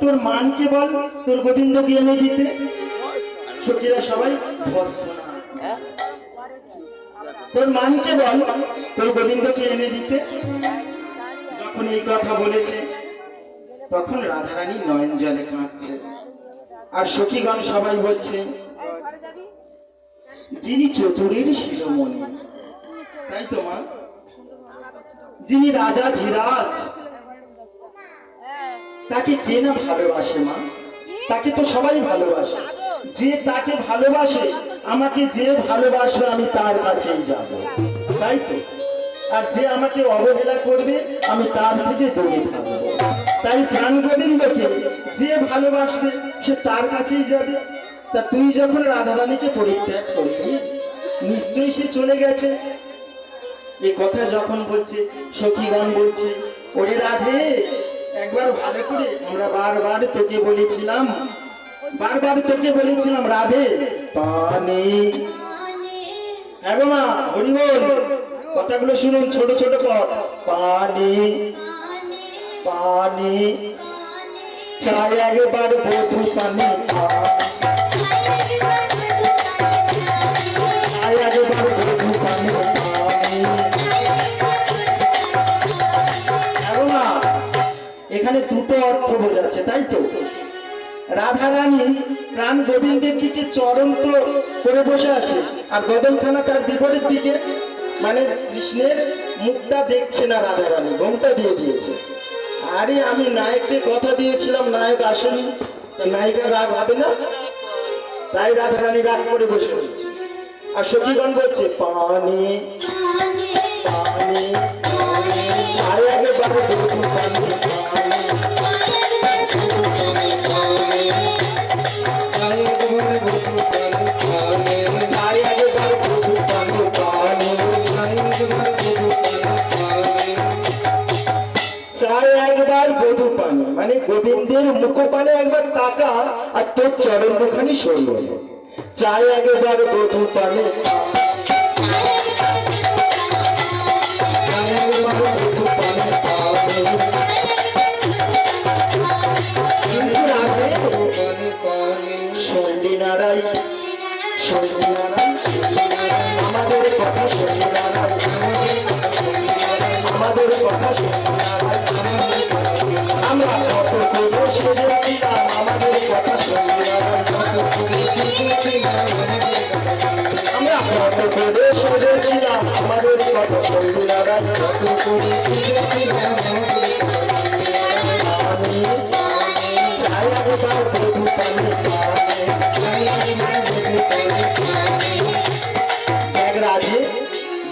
তোর মানকে বল তোর গোবিন্দকে এনে দিতে। সখীরা সবাই ভর্ৎসনা। তোর মানকে বল তোর গোবিন্দকে এনে দিতে। যখন এই কথা বলেছে তখন রাধারানী নয়ন জলে কাঁদছে, আর সখীগণ সবাই বলছে যিনি চতুরীর শিরোমণি, তাই তো মা, যিনি রাজা ধীরাজ, তাকে কে না ভালোবাসে মা? তাকে তো সবাই ভালোবাসে। যে তাকে ভালোবাসে, আমাকে যে ভালোবাসবে আমি তার কাছেই যাব, তাই তো। আর যে আমাকে অবহেলা করবে আমি তার থেকে দূরে থাকবো। তাই প্রাণ গোবিন্দকে যে ভালোবাসবে সে তার কাছেই যাবে। তা তুই যখন রাধারানীকে পরিত্যাগ করবি, নিশ্চয়ই সে চলে গেছে। এই কথা যখন বলছে সখীগণ বলছে, ওরে রাধে, একবার ভালো করে আমরা বারবার তোকে বলেছিলাম, রাধে পানি। হ্যাঁ গো মা, হরি বল, কথাগুলো শুনুন, ছোট ছোট পদ। পানি পানি চাই একবার বধু পানি, চাই একবার বধু পানি। এখানে দুটো অর্থ বোঝাচ্ছে, তাই তো। রাধারানী প্রাণ গোবিন্দের দিকে চরন্ত করে বসে আছে, আর গদনখানা তার বিপরীত দিকে, মানে কৃষ্ণের মুখটা দেখছে না রাধারানী, ঘোমটা দিয়ে দিয়েছে। আরে আমি নায়ককে কথা দিয়েছিলাম, নায়ক আসেনি, নায়িকা রাগ হবে না, তাই রাধারানী রাগ করে বসে রয়েছে। আর সখীগণ বলছে পানি পানি চাই একবার বধু পানি। মানে গোবিন্দের মুখপানে একবার তাকা, আর তোর চরণ মুখানি সরল। চাই একবার বধু পানে, সন্ধি নারায় সন্ধি নারায় আমাদের কথা সন্ধি নারায়, আমাদের কথা সন্ধি নারায়। আমরা কত করে সেজেছিলাম, আমাদের কথা সন্ধি নারায়, আমরা কত করে সেজেছিলাম, আমাদের কথা সন্ধি নারায়। আমি চাই একবার বধু পানি। এক রাধে,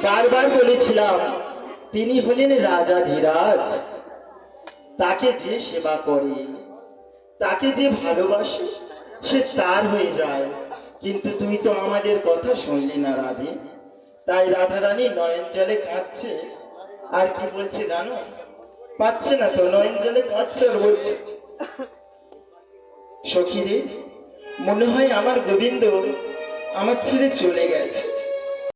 বারবার বলেছিলাম তিনি হলেন রাজা ধীরাজ। তাকে যে সেবা করে, তাকে যে ভালোবাসে, সে তার হয়ে যায়। কিন্তু তুই তো আমাদের কথা শুনলি না রাধে। তাই রাধারানী নয়ন জলে কাঁদছে। আর কি বলছে জানো? পাচ্ছে না তো, নয়ন জলে কাঁদছে আর বলছে, সখী রে, মনে হয় আমার গোবিন্দ আমার ছেড়ে চলে গেছে।